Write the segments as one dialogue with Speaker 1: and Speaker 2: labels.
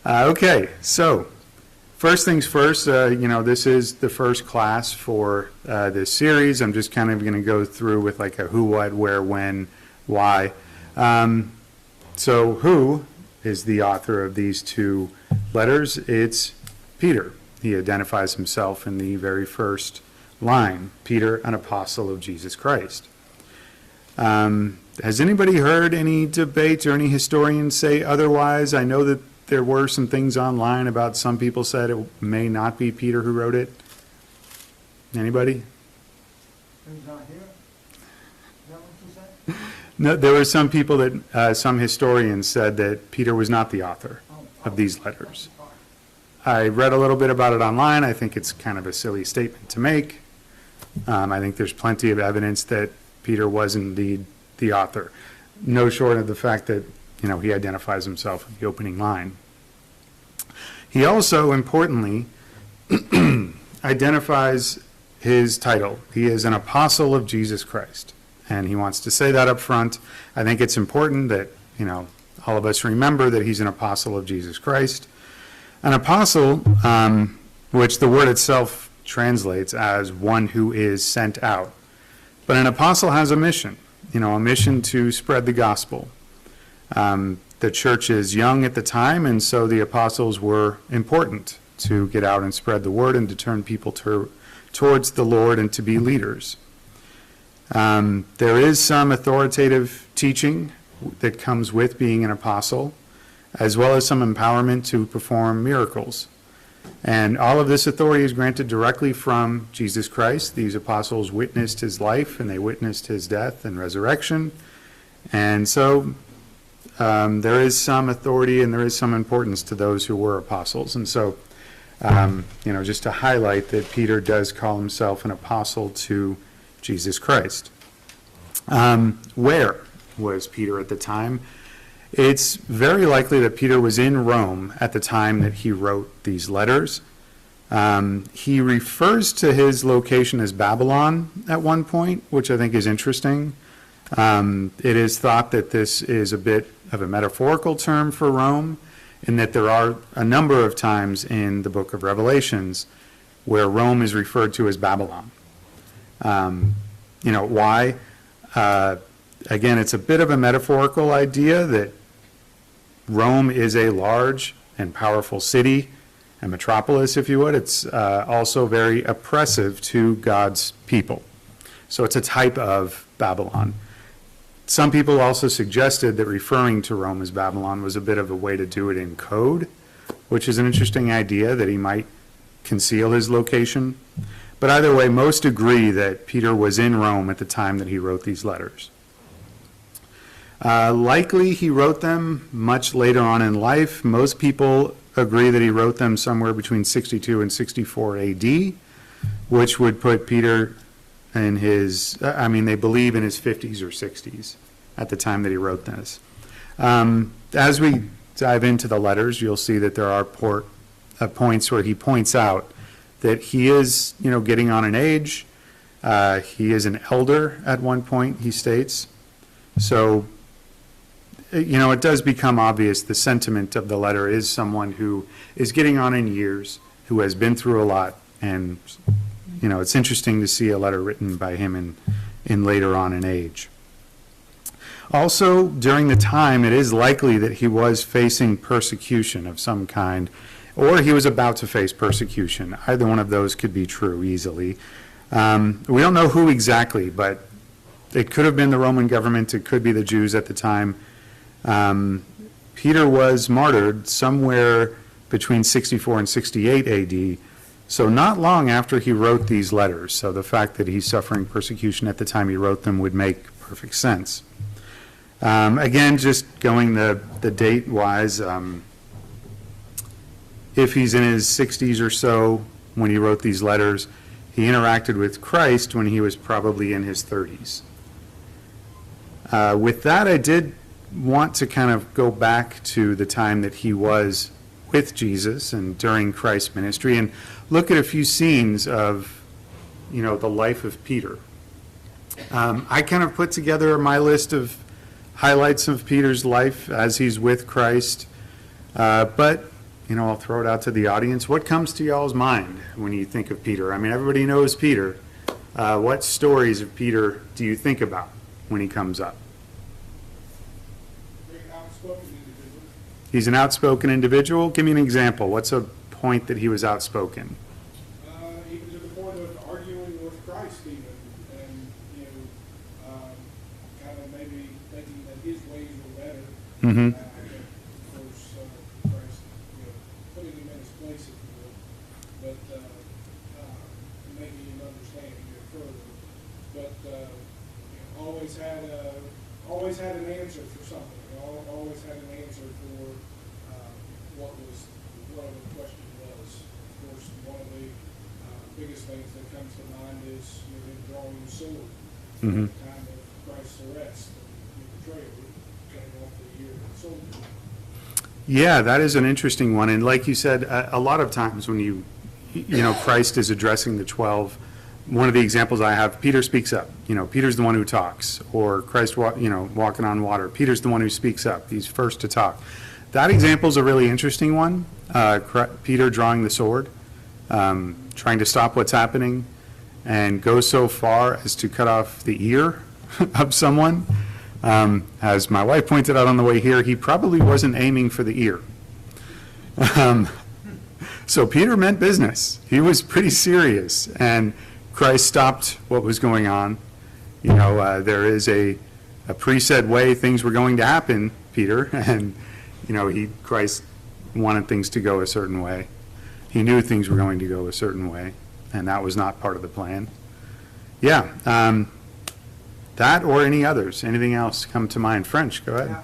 Speaker 1: Okay, so first things first, this is the first class for this series. I'm just kind of going to go through with like a who, what, where, when, why. So who is the author of these two letters? It's Peter. He identifies himself in the very first line, Peter, an apostle of Jesus Christ. Has anybody heard any debate or any historians say otherwise? I know that there were some things online about some people said it may not be Peter who wrote it. Anybody?
Speaker 2: Who's not here? Is that what you said?
Speaker 1: No, there were some people that, some historians said that Peter was not the author of these letters. I read a little bit about it online. I think it's kind of a silly statement to make. I think there's plenty of evidence that Peter was indeed the author. No short of the fact that, he identifies himself in the opening line. He also, importantly, identifies his title. He is an apostle of Jesus Christ. And he wants to say that up front. I think it's important that, all of us remember that he's an apostle of Jesus Christ. An apostle, which the word itself translates as one who is sent out. But an apostle has a mission, a mission to spread the gospel. The church is young at the time, and so the apostles were important to get out and spread the word and to turn people towards the Lord and to be leaders. There is some authoritative teaching that comes with being an apostle, as well as some empowerment to perform miracles. And all of this authority is granted directly from Jesus Christ. These apostles witnessed his life, and they witnessed his death and resurrection. And so there is some authority and there is some importance to those who were apostles. And so, just to highlight that Peter does call himself an apostle to Jesus Christ. Where was Peter at the time? It's very likely that Peter was in Rome at the time that he wrote these letters. He refers to his location as Babylon at one point, which I think is interesting. It is thought that this is a bit of a metaphorical term for Rome, in that there are a number of times in the book of Revelations where Rome is referred to as Babylon. Why? Again, it's a bit of a metaphorical idea that Rome is a large and powerful city, a metropolis, if you would. It's also very oppressive to God's people. So it's a type of Babylon. Some people also suggested that referring to Rome as Babylon was a bit of a way to do it in code, which is an interesting idea, that he might conceal his location. But either way, most agree that Peter was in Rome at the time that he wrote these letters. Likely he wrote them much later on in life. Most people agree that he wrote them somewhere between 62 and 64 AD, which would put Peter in his, they believe in his 50s or 60s at the time that he wrote this. As we dive into the letters, you'll see that there are points where he points out that he is, getting on in age. He is an elder at one point, he states. So, it does become obvious the sentiment of the letter is someone who is getting on in years, who has been through a lot. And, it's interesting to see a letter written by him in later on in age. Also, during the time, it is likely that he was facing persecution of some kind, or he was about to face persecution. Either one of those could be true easily. We don't know who exactly, but it could have been the Roman government. It could be the Jews at the time. Peter was martyred somewhere between 64 and 68 AD, so not long after he wrote these letters. So the fact that he's suffering persecution at the time he wrote them would make perfect sense. Again, just going the date-wise, if he's in his 60s or so when he wrote these letters, he interacted with Christ when he was probably in his 30s. With that, I did want to kind of go back to the time that he was with Jesus and during Christ's ministry and look at a few scenes of, the life of Peter. I kind of put together my list of highlights of Peter's life as he's with Christ, but I'll throw it out to the audience. What comes to y'all's mind when you think of Peter? I mean, everybody knows Peter. What stories of Peter do you think about when he comes up?
Speaker 3: Very outspoken individual.
Speaker 1: He's an outspoken individual. Give me an example. What's a point that he was outspoken?
Speaker 3: Even to the point of arguing with Christ even, and, kind of maybe thinking that his ways were better.
Speaker 1: Mm-hmm.
Speaker 3: Of course, Christ, putting him in his place, if you will, but making him understand further. But always had an answer for something. Always had an answer for what the question was. Of course, one of the biggest things that comes to mind is him drawing the sword
Speaker 1: Mm-hmm.
Speaker 3: at the time of Christ's arrest and betrayal, cutting off the ear of the soldier.
Speaker 1: Yeah, that is an interesting one. And like you said, a lot of times when Christ is addressing the 12, one of the examples I have, Peter speaks up. Peter's the one who talks. Or Christ, walking on water. Peter's the one who speaks up. He's first to talk. That example is a really interesting one. Peter drawing the sword, trying to stop what's happening, and goes so far as to cut off the ear of someone. As my wife pointed out on the way here, he probably wasn't aiming for the ear. So Peter meant business. He was pretty serious, and Christ stopped what was going on. There is a preset way things were going to happen, Peter, and Christ wanted things to go a certain way. He knew things were going to go a certain way, and that was not part of the plan. Yeah, that or any others. Anything else come to mind? French, go ahead.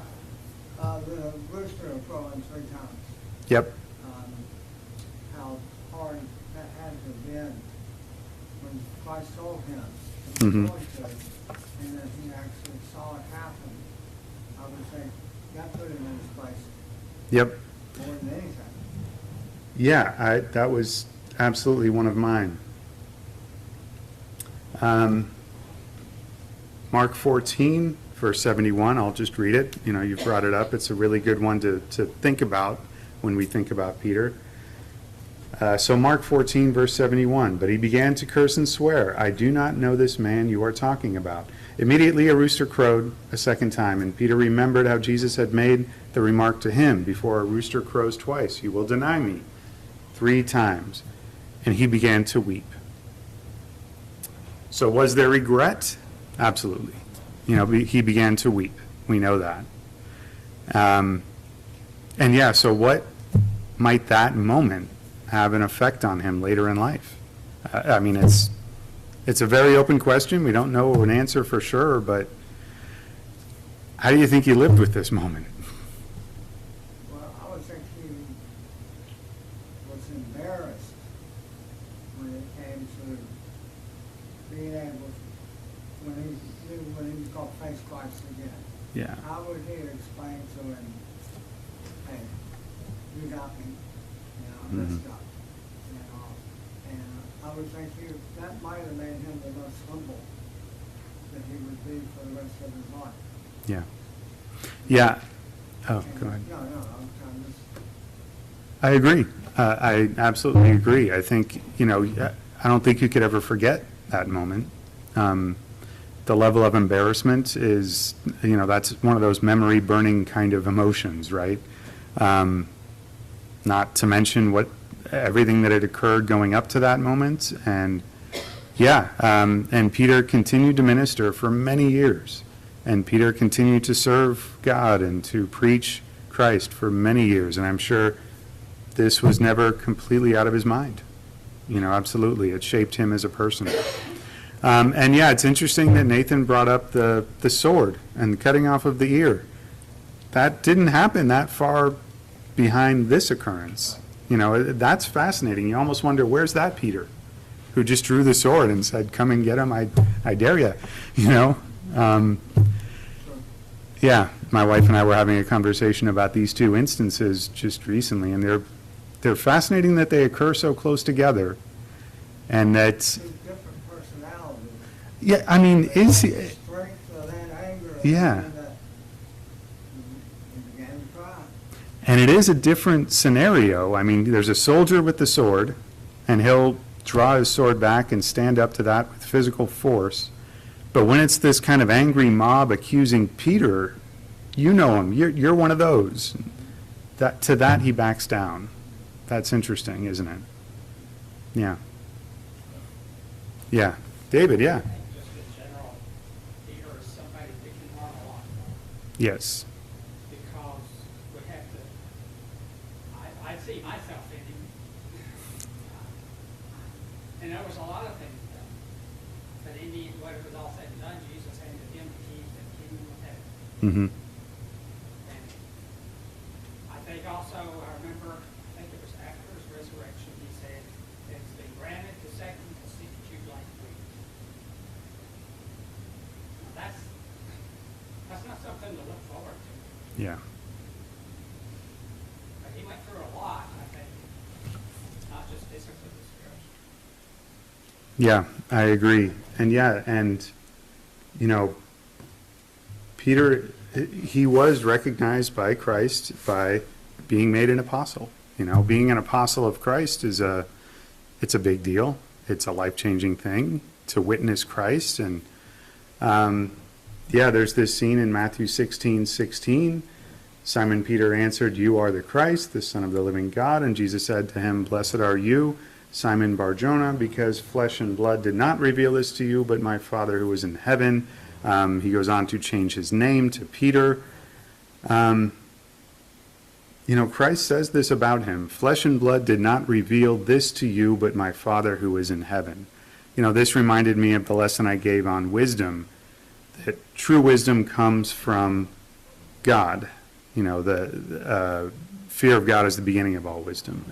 Speaker 2: Yeah. The rooster crowing 3 times.
Speaker 1: Yep.
Speaker 2: How hard that had to have been when Christ told him
Speaker 1: Mhm.
Speaker 2: and that he actually saw it happen. I would think that put him in his place
Speaker 1: Yep.
Speaker 2: more than anything.
Speaker 1: Yeah, that was absolutely one of mine. Mark 14, verse 71, I'll just read it. You've brought it up. It's a really good one to think about when we think about Peter. So Mark 14, verse 71, but he began to curse and swear, I do not know this man you are talking about. Immediately a rooster crowed a second time, and Peter remembered how Jesus had made the remark to him, before a rooster crows twice, you will deny me 3 times. And he began to weep. So was there regret? Absolutely. He began to weep. We know that. So what might that moment have an effect on him later in life? It's a very open question. We don't know an answer for sure, but how do you think he lived with this moment?
Speaker 2: Well, I would think he was embarrassed when it came to being able, when he was called face Christ again.
Speaker 1: Yeah.
Speaker 2: How would he explain to him, hey, you got me, I messed up, and I would think that might have made him the most humble that he would be for the rest of his life.
Speaker 1: Yeah. Yeah. Oh,
Speaker 2: And-
Speaker 1: go ahead.
Speaker 2: No, I'm just.
Speaker 1: I agree. I absolutely agree. I think, I don't think you could ever forget that moment. The level of embarrassment is, that's one of those memory burning kind of emotions, right? Not to mention everything that had occurred going up to that moment. And and Peter continued to minister for many years. And Peter continued to serve God and to preach Christ for many years. And I'm sure this was never completely out of his mind. Absolutely. It shaped him as a person. It's interesting that Nathan brought up the sword and the cutting off of the ear. That didn't happen that far behind this occurrence. That's fascinating. You almost wonder, where's that Peter, who just drew the sword and said, come and get him, I dare you, my wife and I were having a conversation about these 2 instances just recently, and they're fascinating that they occur so close together, and that,
Speaker 2: 2 different personalities.
Speaker 1: is he,
Speaker 2: Strength of that anger.
Speaker 1: Yeah.
Speaker 2: And he began to cry.
Speaker 1: And it is a different scenario. I mean, there's a soldier with the sword, and he'll draw his sword back and stand up to that with physical force. But when it's this kind of angry mob accusing Peter, you know him. You're one of those. To that he backs down. That's interesting, isn't it? Yeah. Yeah. David, yeah.
Speaker 4: Just in general, Peter is somebody that can learn a lot from.
Speaker 1: Yes.
Speaker 4: Because we have to, I see myself in him. And there was a lot of things done. But in the end, when it was all said and done, Jesus handed him the keys to the kingdom of heaven.
Speaker 1: Mm-hmm.
Speaker 4: And I think also, I remember, I think it was after his resurrection, he said, it's been granted to Satan to seek you like wheat. Now that's not something to look forward to.
Speaker 1: Yeah.
Speaker 4: But he went through a lot, I think, not just physically, but spiritually.
Speaker 1: Yeah, I agree. And yeah, and, you know, Peter, he was recognized by Christ by being made an apostle. You know, being an apostle of Christ it's a big deal. It's a life-changing thing to witness Christ. And, yeah, there's this scene in Matthew 16:16. Simon Peter answered, "You are the Christ, the Son of the living God." And Jesus said to him, "Blessed are you, Simon Bar-Jonah, because flesh and blood did not reveal this to you, but my Father who is in heaven." He goes on to change his name to Peter. You know, Christ says this about him: "Flesh and blood did not reveal this to you, but my Father who is in heaven." You know, this reminded me of the lesson I gave on wisdom, that true wisdom comes from God. You know, the fear of God is the beginning of all wisdom.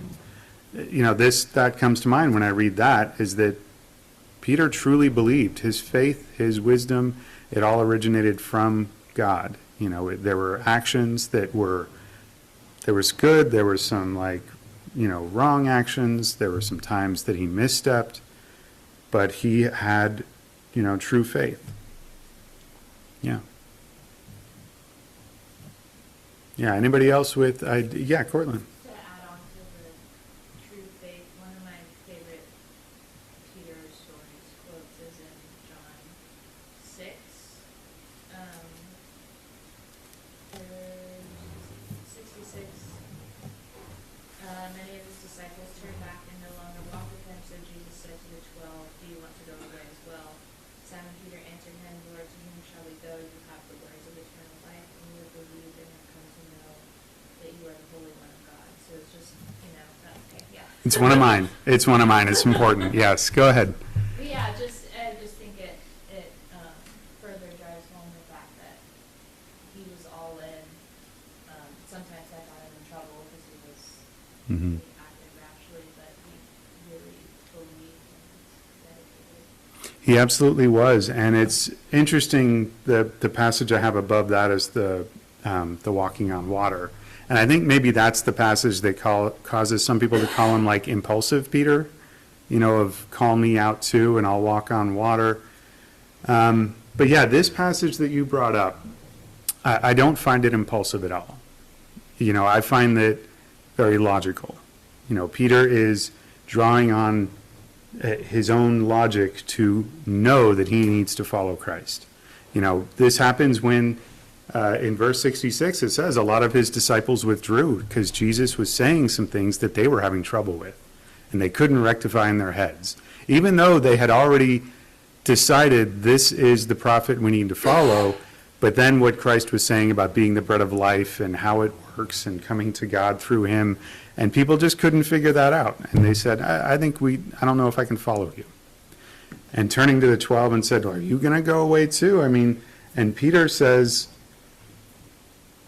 Speaker 1: You know, that comes to mind when I read that, is that Peter truly believed. His faith, his wisdom, it all originated from God. You know, there were actions there was good, there were some wrong actions, there were some times that he misstepped, but he had, true faith. Yeah. Yeah, anybody else with, yeah, Cortland.
Speaker 5: To add on to the true faith, one of my favorite Peter stories quotes is in John 6. Verse 66. Many of his disciples turned back and no longer walked with him, so Jesus said to the 12, "Do you want to go away as well?" Simon Peter answered him, "Lord, to whom shall we go? You have the words of eternal life, and we have believed and have come to know that you are the Holy One of God." So it's just, okay, yeah.
Speaker 1: It's one of mine. It's one of mine. It's important. Yes, go ahead.
Speaker 5: But yeah, I just think it further drives home the fact that he was all in. Sometimes I got him in trouble because he was
Speaker 1: Mm-hmm.
Speaker 5: he acted rashly, but he really believed and dedicated.
Speaker 1: He absolutely was, and it's interesting. The passage I have above that is the walking on water, and I think maybe that's the passage that causes some people to call him like impulsive Peter, of call me out too, and I'll walk on water. But yeah, this passage that you brought up, I don't find it impulsive at all. I find that very logical. Peter is drawing on his own logic to know that he needs to follow Christ. This happens when, in verse 66, it says a lot of his disciples withdrew because Jesus was saying some things that they were having trouble with, and they couldn't rectify in their heads. Even though they had already decided this is the prophet we need to follow, but then what Christ was saying about being the bread of life and how it works and coming to God through him, and people just couldn't figure that out. And they said, I don't know if I can follow you. And turning to the 12 and said, are you going to go away too? And Peter says,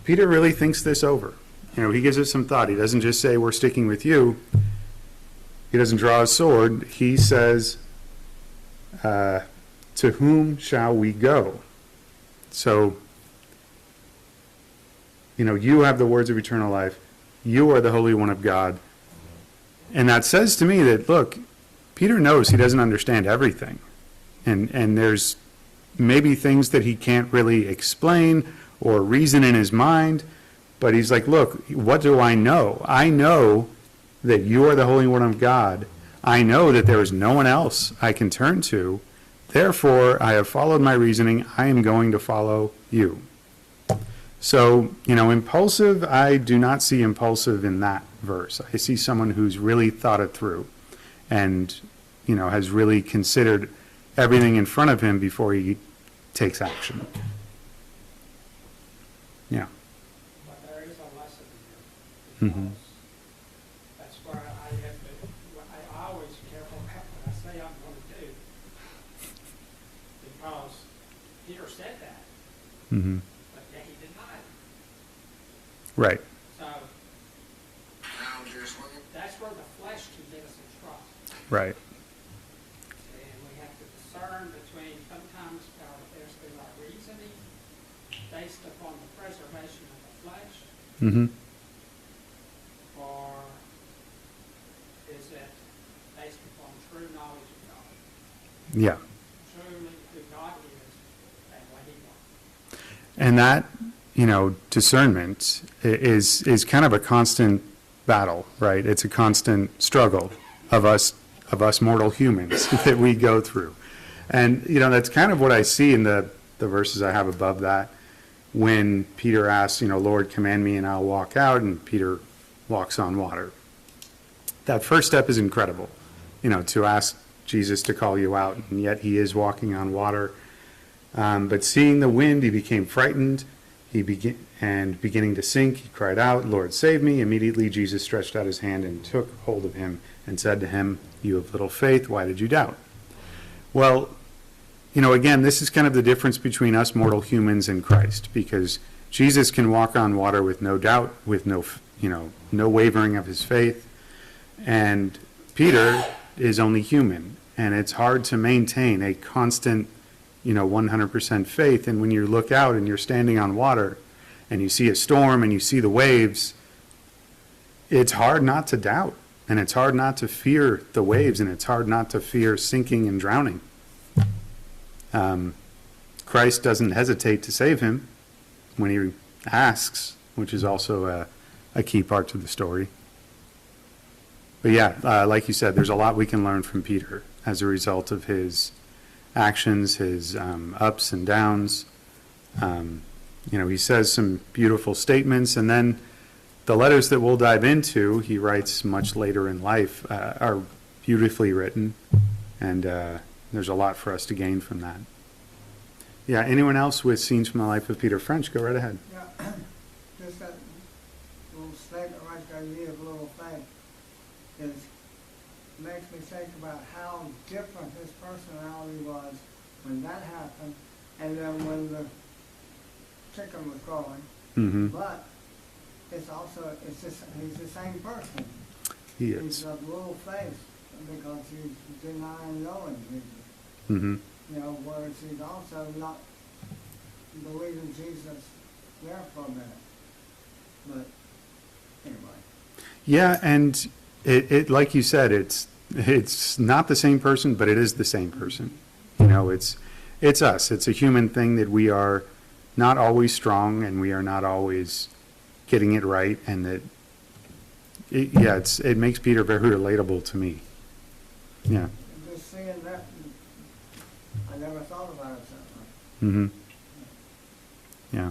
Speaker 1: Peter really thinks this over. He gives it some thought. He doesn't just say, we're sticking with you. He doesn't draw a sword. He says, to whom shall we go? So, you have the words of eternal life. You are the Holy One of God. And that says to me that, look, Peter knows he doesn't understand everything. And there's maybe things that he can't really explain or reason in his mind, But he's like, look, what do I know? I know that you are the Holy One of God. I know that there is no one else I can turn to. Therefore, I have followed my reasoning. I am going to follow you. So, impulsive, I do not see impulsive in that verse. I see someone who's really thought it through and, has really considered everything in front of him before he takes action. Yeah.
Speaker 4: But there is a lesson here.
Speaker 1: Mhm.
Speaker 4: That's where I have to, I always be careful about what I say I'm going to do. Because Peter said that,
Speaker 1: Mm-hmm.
Speaker 4: but yet he denied it.
Speaker 1: Right.
Speaker 4: So that's where the flesh can get us in trouble.
Speaker 1: Right.
Speaker 4: And we have to discern between sometimes there's been our reasoning based upon the preservation of the flesh,
Speaker 1: Mm-hmm.
Speaker 4: or is it based upon true knowledge of God?
Speaker 1: Yeah.
Speaker 4: Truly who God is and what he wants.
Speaker 1: And that, discernment is kind of a constant battle, right? It's a constant struggle of us mortal humans that we go through. And, that's kind of what I see in the verses I have above that. When Peter asks, Lord, command me and I'll walk out, and Peter walks on water. That first step is incredible, to ask Jesus to call you out, and yet he is walking on water. But seeing the wind, he became frightened, beginning to sink, he cried out, Lord, save me. Immediately Jesus stretched out his hand and took hold of him and said to him, you have little faith, why did you doubt? Well, again, this is kind of the difference between us mortal humans and Christ, because Jesus can walk on water with no doubt, with no wavering of his faith, and Peter is only human, and it's hard to maintain a constant 100% faith. And when you look out and you're standing on water and you see a storm and you see the waves, it's hard not to doubt, and it's hard not to fear the waves, and it's hard not to fear sinking and drowning. Christ doesn't hesitate to save him when he asks, which is also a key part to the story. But yeah, like you said, there's a lot we can learn from Peter as a result of his actions, his ups and downs. He says some beautiful statements, and then the letters that we'll dive into, he writes much later in life, are beautifully written, and there's a lot for us to gain from that. Yeah, anyone else with scenes from the life of Peter French? Go right ahead.
Speaker 2: Yeah, just that little statement right there, you have a little thing, makes me think about how different his personality was when that happened, and then when the chicken was growing.
Speaker 1: Mm-hmm.
Speaker 2: But it's also, he's the same person.
Speaker 1: He
Speaker 2: He's
Speaker 1: is.
Speaker 2: a little face because he's denying knowing Jesus.
Speaker 1: Mm-hmm.
Speaker 2: Whereas he's also not believing Jesus there for a minute. But anyway.
Speaker 1: Yeah, and it like you said, it's not the same person, but it is the same person. It's us. It's a human thing that we are not always strong, and we are not always getting it right, and that it makes Peter very relatable to me. Yeah.
Speaker 2: And just seeing that, I never thought about it that way.
Speaker 1: Mm-hmm. Yeah.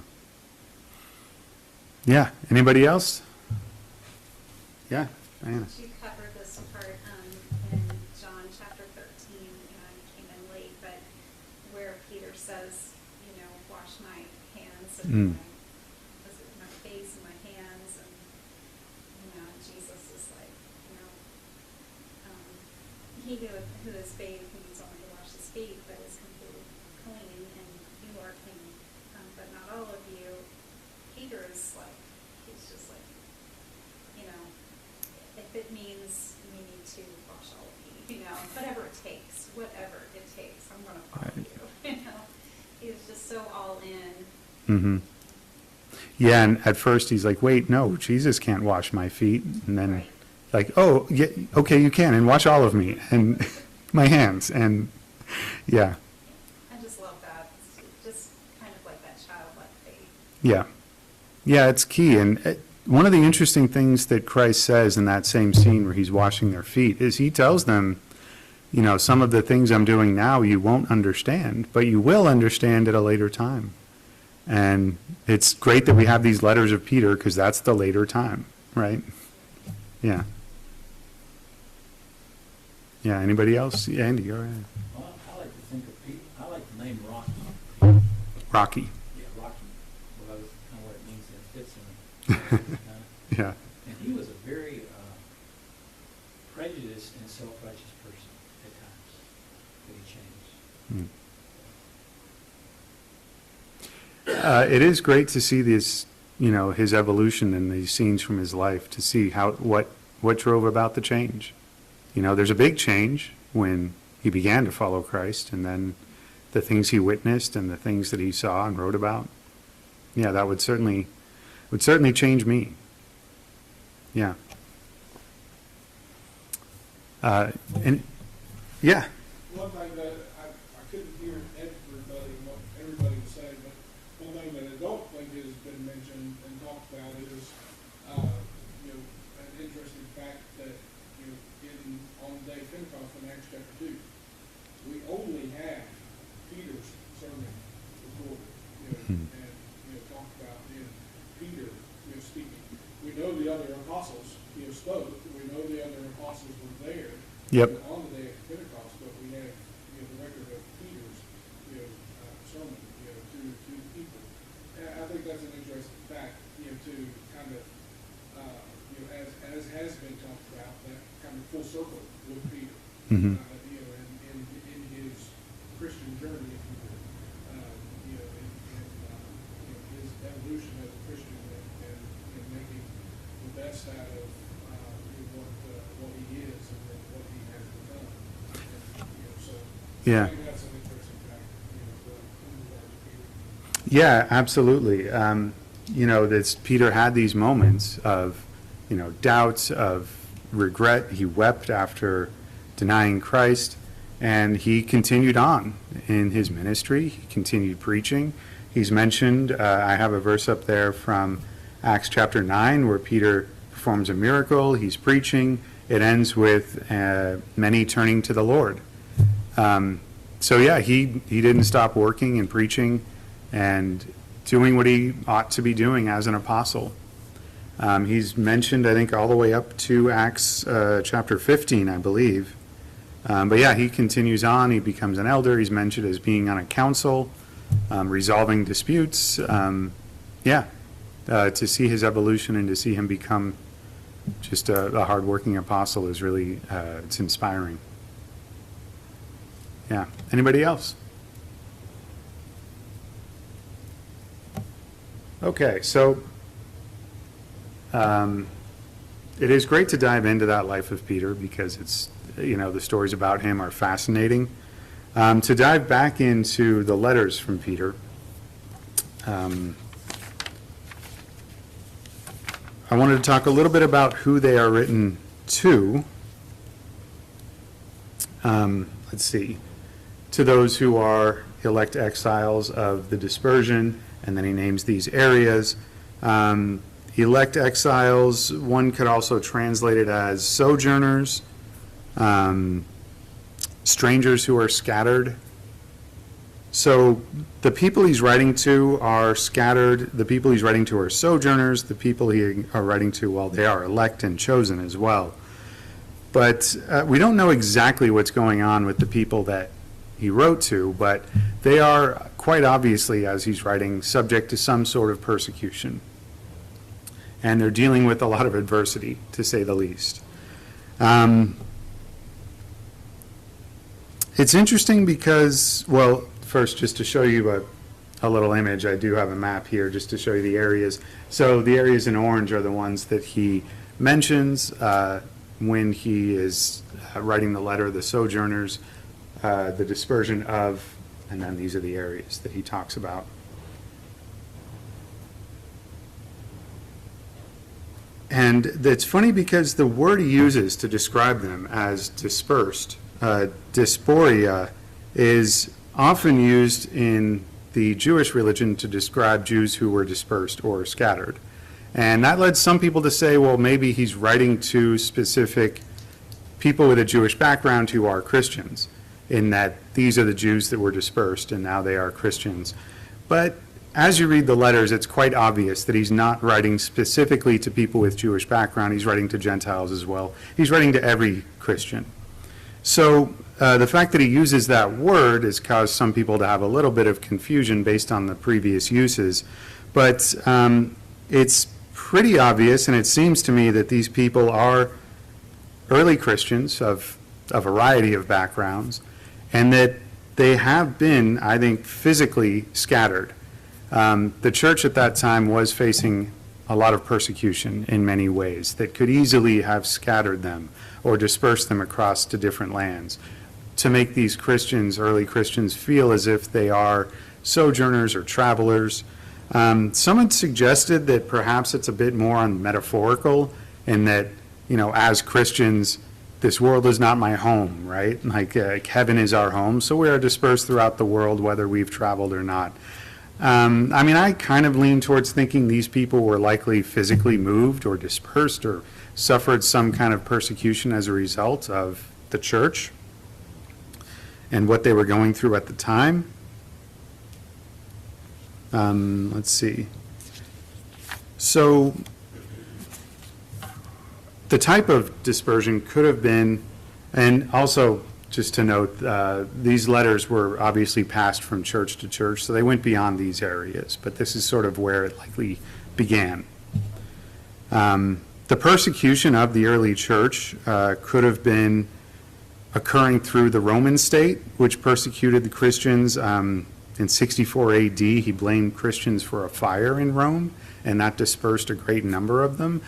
Speaker 1: Yeah. Anybody else? Yeah. Diana.
Speaker 6: You covered this part in John chapter 13, and I came in late, but where Peter says, wash my hands and my face and my hands, and Jesus is like, he who is bathed needs only to wash his feet, but is completely clean, and you are clean, but not all of you. Peter is like, he's just like, if it means we need to wash all of you, whatever it takes, I'm going to follow
Speaker 1: Right.
Speaker 6: you. He was just so all in.
Speaker 1: Mm-hmm. Yeah, and at first he's like, wait, no, Jesus can't wash my feet. And then
Speaker 6: Right.
Speaker 1: like, oh, yeah, okay, you can, and wash all of me, and my hands, and yeah.
Speaker 6: I just love that. It's just kind of like that childlike faith.
Speaker 1: Yeah. Yeah, it's key. And one of the interesting things that Christ says in that same scene where he's washing their feet is he tells them, you know, some of the things I'm doing now you won't understand, but you will understand at a later time. And it's great that we have these letters of Peter because that's the later time, right? Yeah. Yeah, anybody else? Yeah, Andy, go ahead.
Speaker 7: Well, I like to think of Pete. I like the name Rocky.
Speaker 1: Rocky.
Speaker 7: Yeah, Rocky. Well, that's kind of what it means. It fits in.
Speaker 1: Yeah.
Speaker 7: And he was a very prejudiced and self-righteous person at times, but he changed.
Speaker 1: It is great to see this, you know, his evolution and these scenes from his life to see what drove about the change. You know, there's a big change when he began to follow Christ, and then the things he witnessed and the things that he saw and wrote about. Yeah, that would certainly change me. Yeah. And yeah.
Speaker 3: One thing that I couldn't hear everybody was saying, but one thing that I don't think has been mentioned and talked about is, an interesting fact that, on the day of Pentecost in Acts chapter 2, we only have Peter's sermon recorded, and, talked about, Peter, speaking. We know the other apostles, spoke. We know the other apostles were there.
Speaker 1: Yep.
Speaker 3: On the day of Pentecost, but we have, the record of Peter's, sermon, to the people. And I think that's an interesting fact, to kind of, as has been talked about, that kind of full circle with Peter,
Speaker 1: Mm-hmm.
Speaker 3: in his Christian journey, if you will, and his evolution as a Christian and making the best out of what he is and then what he has become. And, so
Speaker 1: Yeah.
Speaker 3: I think that's an interesting fact, in regard to Peter.
Speaker 1: Yeah, absolutely. Peter had these moments of, doubts, of regret. He wept after denying Christ, and he continued on in his ministry. He continued preaching. He's mentioned, I have a verse up there from Acts chapter 9 where Peter performs a miracle. He's preaching. It ends with many turning to the Lord. He didn't stop working and preaching and doing what he ought to be doing as an apostle. He's mentioned, I think, all the way up to Acts chapter 15, I believe. He continues on. He becomes an elder. He's mentioned as being on a council, resolving disputes. To see his evolution and to see him become just a hardworking apostle is really, it's inspiring. Yeah. Anybody else? Okay, so it is great to dive into that life of Peter because it's, the stories about him are fascinating. To dive back into the letters from Peter, I wanted to talk a little bit about who they are written to. Let's see. To those who are elect exiles of the dispersion, and then he names these areas. Elect exiles, one could also translate it as sojourners, strangers who are scattered. So the people he's writing to are scattered. The people he's writing to are sojourners. The people he are writing to, well, they are elect and chosen as well. But we don't know exactly what's going on with the people that he wrote to, but they are quite obviously, as he's writing, subject to some sort of persecution. And they're dealing with a lot of adversity, to say the least. It's interesting because, well, first, just to show you a little image, I do have a map here just to show you the areas. So the areas in orange are the ones that he mentions when he is writing the letter, the sojourners, the dispersion of, and then these are the areas that he talks about. And it's funny because the word he uses to describe them as dispersed, dysporia, is often used in the Jewish religion to describe Jews who were dispersed or scattered. And that led some people to say, well, maybe he's writing to specific people with a Jewish background who are Christians, in that these are the Jews that were dispersed and now they are Christians. But as you read the letters, it's quite obvious that he's not writing specifically to people with Jewish background. He's writing to Gentiles as well. He's writing to every Christian. So the fact that he uses that word has caused some people to have a little bit of confusion based on the previous uses. But it's pretty obvious, and it seems to me that these people are early Christians of a variety of backgrounds, and that they have been, I think, physically scattered. The church at that time was facing a lot of persecution in many ways that could easily have scattered them or dispersed them across to different lands to make these Christians, early Christians, feel as if they are sojourners or travelers. Some had suggested that perhaps it's a bit more metaphorical, in that, as Christians, this world is not my home, right? Like heaven is our home, so we are dispersed throughout the world, whether we've traveled or not. I kind of lean towards thinking these people were likely physically moved or dispersed or suffered some kind of persecution as a result of the church and what they were going through at the time. Let's see. So the type of dispersion could have been, and also just to note, these letters were obviously passed from church to church, so they went beyond these areas, but this is sort of where it likely began. The persecution of the early church could have been occurring through the Roman state, which persecuted the Christians. In 64 AD, he blamed Christians for a fire in Rome, and that dispersed a great number of them.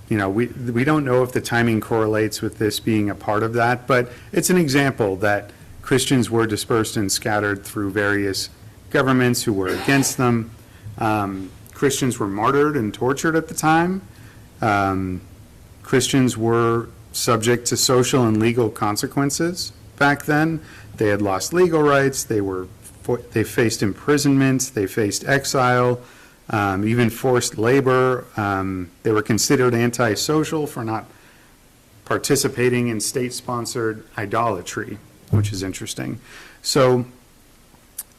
Speaker 1: We don't know if the timing correlates with this being a part of that, but it's an example that Christians were dispersed and scattered through various governments who were against them. Christians were martyred and tortured at the time. Christians were subject to social and legal consequences back then. They had lost legal rights. They faced imprisonment. They faced exile. Even forced labor. They were considered antisocial for not participating in state-sponsored idolatry, which is interesting. So,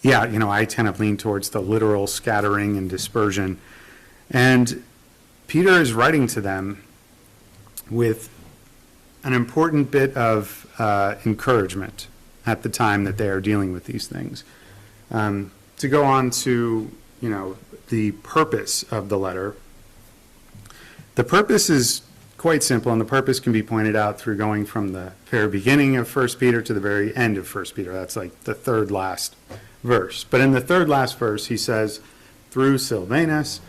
Speaker 1: yeah, I tend to lean towards the literal scattering and dispersion. And Peter is writing to them with an important bit of encouragement at the time that they are dealing with these things. To go on to, the purpose of the letter. The purpose is quite simple, and the purpose can be pointed out through going from the very beginning of 1 Peter to the very end of 1 Peter. That's like the third last verse. But in the third last verse, he says, through Silvanus,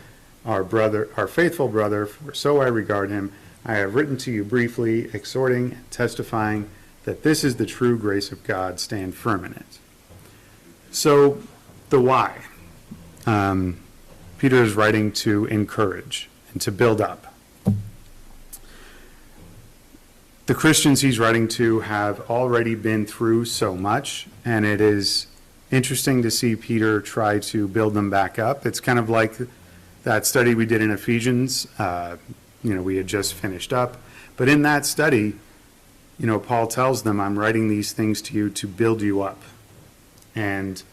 Speaker 1: our faithful brother, for so I regard him, I have written to you briefly, exhorting and testifying that this is the true grace of God. Stand firm in it. So, the why. Peter is writing to encourage and to build up. The Christians he's writing to have already been through so much, and it is interesting to see Peter try to build them back up. It's kind of like that study we did in Ephesians. We had just finished up. But in that study, Paul tells them, I'm writing these things to you to build you up. And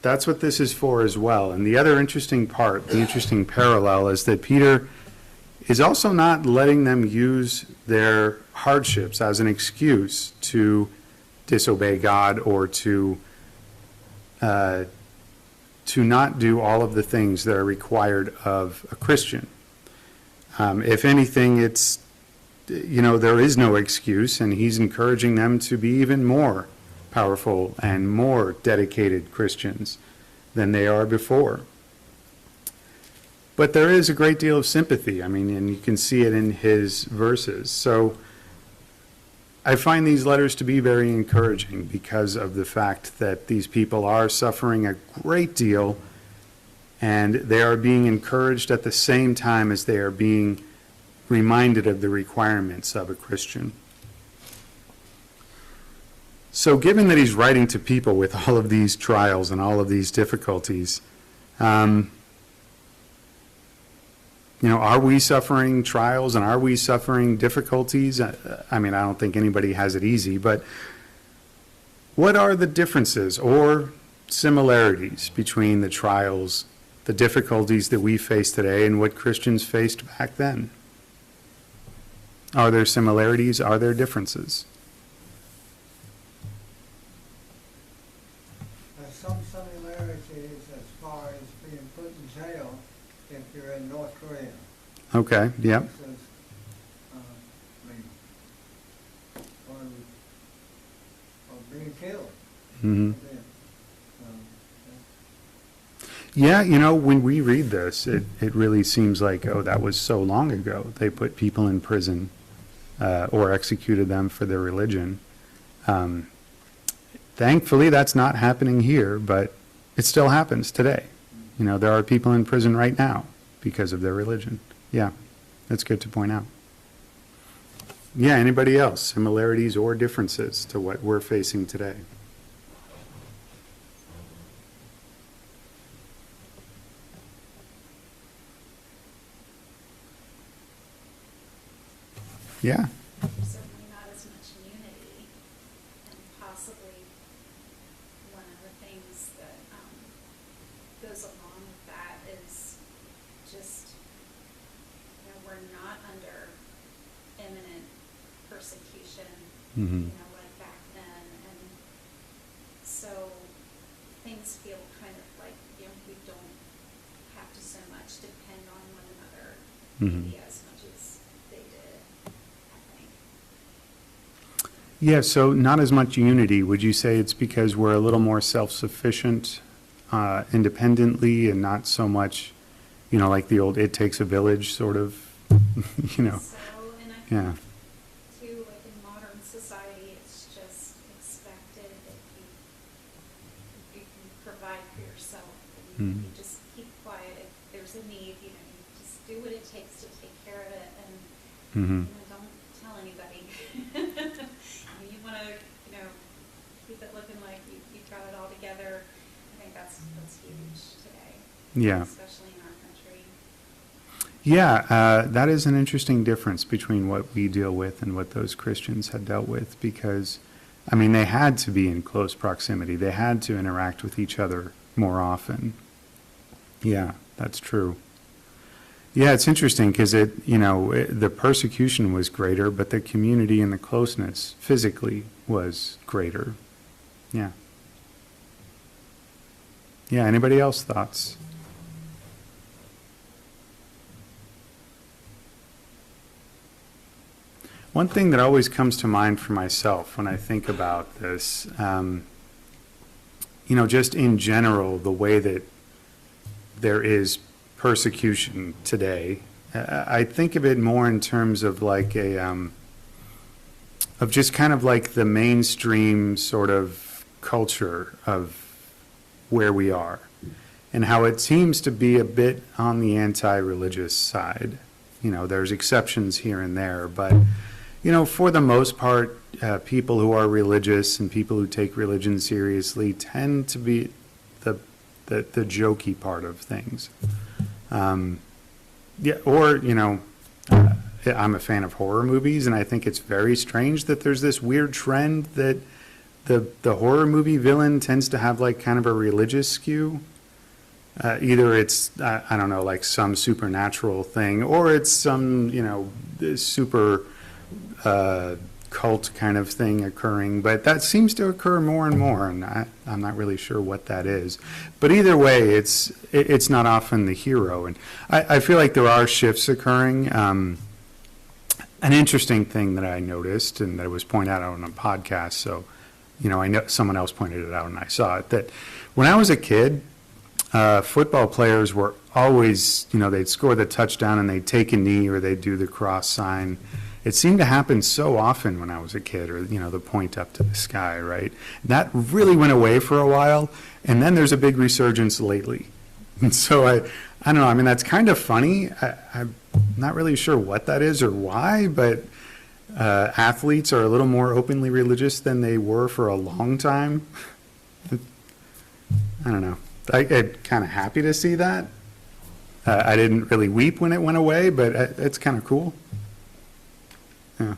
Speaker 1: that's what this is for as well. And the other interesting part, the interesting parallel, is that Peter is also not letting them use their hardships as an excuse to disobey God or to not do all of the things that are required of a Christian. If anything, it's, there is no excuse, and he's encouraging them to be even more powerful and more dedicated Christians than they are before. But there is a great deal of sympathy, and you can see it in his verses. So I find these letters to be very encouraging because of the fact that these people are suffering a great deal, and they are being encouraged at the same time as they are being reminded of the requirements of a Christian. So given that he's writing to people with all of these trials and all of these difficulties, are we suffering trials and are we suffering difficulties? I mean, I don't think anybody has it easy, but what are the differences or similarities between the trials, the difficulties that we face today and what Christians faced back then? Are there similarities? Are there differences?
Speaker 2: There's some similarities as far as being put in jail if you're in North Korea.
Speaker 1: Okay, yeah.
Speaker 2: Versus, I mean, or being killed.
Speaker 1: Mm-hmm.
Speaker 2: Yeah.
Speaker 1: Yeah, when we read this, it really seems like, oh, that was so long ago. They put people in prison or executed them for their religion. Thankfully, that's not happening here, but it still happens today. There are people in prison right now because of their religion. Yeah, that's good to point out. Yeah, anybody else? Similarities or differences to what we're facing today? Yeah.
Speaker 6: Certainly not as much unity, and possibly one of the things that goes along with that is just, we're not under imminent persecution,
Speaker 1: Mm-hmm.
Speaker 6: like back then, and so things feel kind of like, we don't have to so much depend on one another,
Speaker 1: Mm-hmm.
Speaker 6: maybe as much as they did, I think.
Speaker 1: Yeah, so not as much unity. Would you say it's because we're a little more self-sufficient independently and not so much, like the old "it takes a village" sort of,
Speaker 6: So, and I think
Speaker 1: Yeah.
Speaker 6: too, like in modern society, it's just expected that you can provide for yourself, and
Speaker 1: Mm.
Speaker 6: you just keep quiet if there's a need, you just do what it takes to take care of it, and
Speaker 1: Mm-hmm.
Speaker 6: don't tell anybody. You want to, keep it looking like you've got it all together. I think that's huge today.
Speaker 1: Yeah.
Speaker 6: Especially in our country.
Speaker 1: Yeah, that is an interesting difference between what we deal with and what those Christians had dealt with because, they had to be in close proximity. They had to interact with each other more often. Yeah, that's true. Yeah, it's interesting because the persecution was greater, but the community and the closeness physically was greater. Yeah. Yeah, anybody else thoughts? One thing that always comes to mind for myself when I think about this, just in general, the way that there is persecution today, I think of it more in terms of like of just kind of like the mainstream sort of culture of where we are and how it seems to be a bit on the anti-religious side. There's exceptions here and there, but for the most part, people who are religious and people who take religion seriously tend to be the jokey part of things. I'm a fan of horror movies, and I think it's very strange that there's this weird trend that the horror movie villain tends to have like kind of a religious skew. Either it's, I don't know, like some supernatural thing, or it's some, super cult kind of thing occurring, but that seems to occur more and more, and I'm not really sure what that is. But either way, it's not often the hero, and I feel like there are shifts occurring. An interesting thing that I noticed, and that was pointed out on a podcast, so I know someone else pointed it out and I saw it, that when I was a kid, football players were always, they'd score the touchdown and they'd take a knee or they'd do the cross sign. It seemed to happen so often when I was a kid, or, the point up to the sky, right? That really went away for a while, and then there's a big resurgence lately. And so I don't know, that's kind of funny. I'm not really sure what that is or why, but athletes are a little more openly religious than they were for a long time. I don't know. I'm kind of happy to see that. I didn't really weep when it went away, but it's kind of cool. Yeah.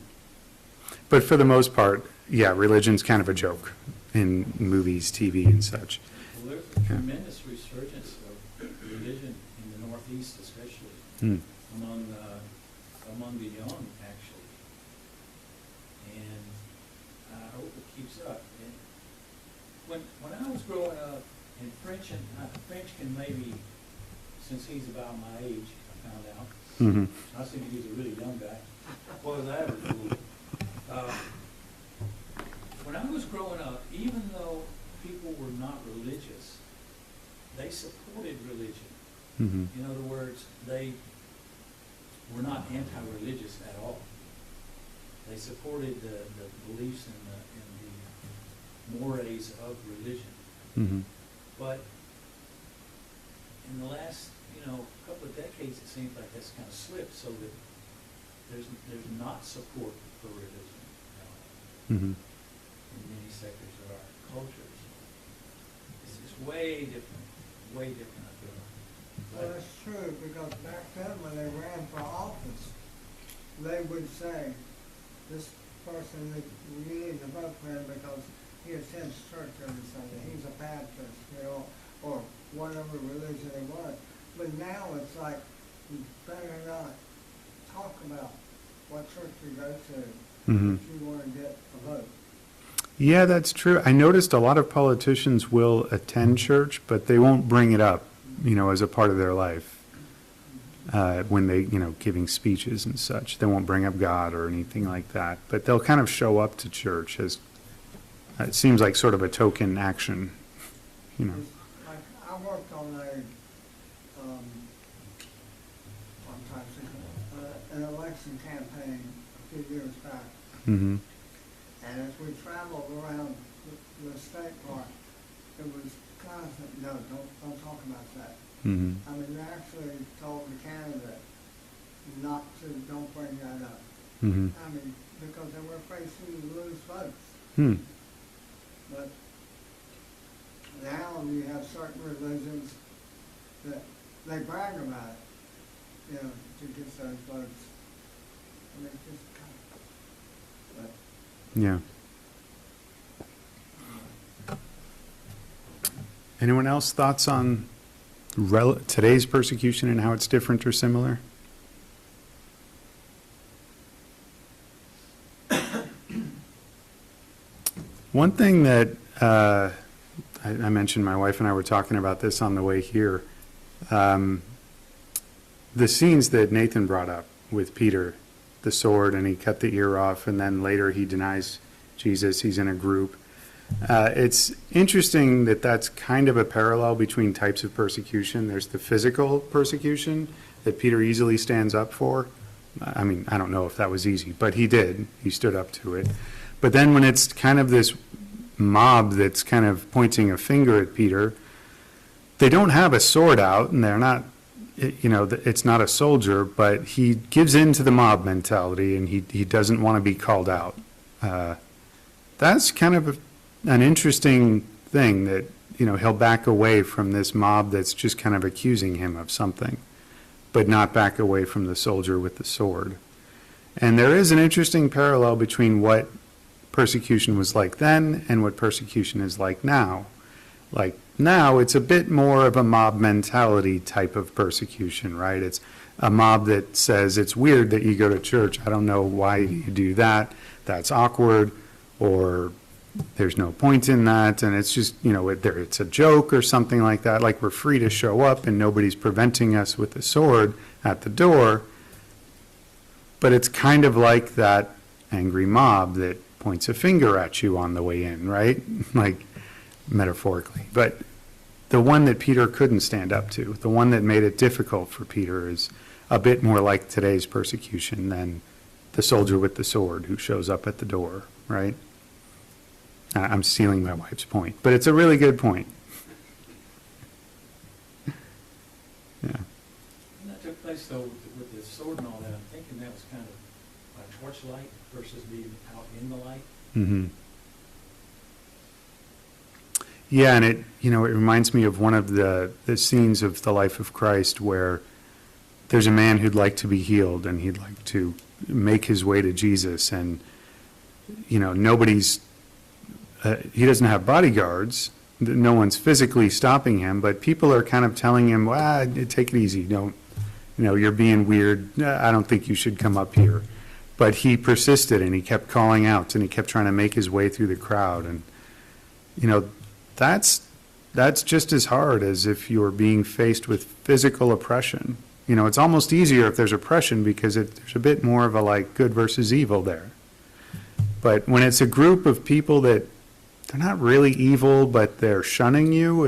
Speaker 1: But for the most part, yeah, religion's kind of a joke in movies, TV, and such.
Speaker 7: Well, there's a tremendous resurgence of religion in the Northeast, especially among the young, actually. And I hope it keeps up. And when I was growing up, and French can maybe, since he's about my age, I found out. I was thinking he was a really young guy. What was I ever fooled? When I was growing up, even though people were not religious, they supported religion. In other words, they were not anti-religious at all. They supported the beliefs and the mores of religion. But in the last, couple of decades, it seems like that's kind of slipped, so that there's not support for religion in many sectors of our cultures. It's way different, I feel.
Speaker 2: Well, that's true, because back then when they ran for office, they would say, this person, we need to vote for him because he attends church every Sunday, he's a Baptist, or whatever religion he was. But now it's like, you better not talk about what church you go to if you want to get a vote.
Speaker 1: Yeah, that's true. I noticed a lot of politicians will attend church, but they won't bring it up, as a part of their life. When they, giving speeches and such. They won't bring up God or anything like that. But they'll kind of show up to church as, it seems like sort of a token action,
Speaker 2: Like, I worked on an election campaign a few years back. And as we traveled around the state park, it was constant, no, don't talk about that. I mean, they actually told the candidate don't bring that up. I mean, because they were afraid she would lose votes. But now you have certain religions that they brag about it, to get those votes. I mean, just kind of, but
Speaker 1: Yeah. Anyone else thoughts on today's persecution and how it's different or similar? One thing that I mentioned, my wife and I were talking about this on the way here. The scenes that Nathan brought up with Peter, the sword, and he cut the ear off, and then later he denies Jesus. He's in a group. It's interesting that that's kind of a parallel between types of persecution. There's the physical persecution that Peter easily stands up for. I mean, I don't know if that was easy, but he did. He stood up to it. But then when it's kind of this mob that's kind of pointing a finger at Peter, they don't have a sword out, and they're not, it's not a soldier, but he gives in to the mob mentality, and he doesn't want to be called out. That's kind of an interesting thing that, he'll back away from this mob that's just kind of accusing him of something, but not back away from the soldier with the sword. And there is an interesting parallel between what persecution was like then and what persecution is like now. Like now, it's a bit more of a mob mentality type of persecution, right? It's a mob that says it's weird that you go to church. I don't know why you do that. That's awkward, or there's no point in that. And it's just, it's a joke or something like that. Like we're free to show up and nobody's preventing us with a sword at the door. But it's kind of like that angry mob that points a finger at you on the way in, right? Like metaphorically. But the one that Peter couldn't stand up to, the one that made it difficult for Peter, is a bit more like today's persecution than the soldier with the sword who shows up at the door, right? I'm stealing my wife's point, but it's a really good point. Yeah.
Speaker 7: And that took place, though, with the sword and all that. I'm thinking that was kind of like torchlight versus being out in the light.
Speaker 1: Mm-hmm. Yeah, and it reminds me of one of the scenes of the life of Christ where there's a man who'd like to be healed and he'd like to make his way to Jesus, and nobody's he doesn't have bodyguards, no one's physically stopping him, but people are kind of telling him, take it easy, don't, you're being weird, I don't think you should come up here. But he persisted and he kept calling out and he kept trying to make his way through the crowd, and that's just as hard as if you're being faced with physical oppression. It's almost easier if there's oppression because there's a bit more of a good versus evil there. But when it's a group of people that they're not really evil, but they're shunning you,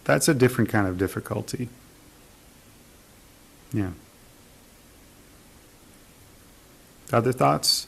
Speaker 1: that's a different kind of difficulty. Yeah. Other thoughts?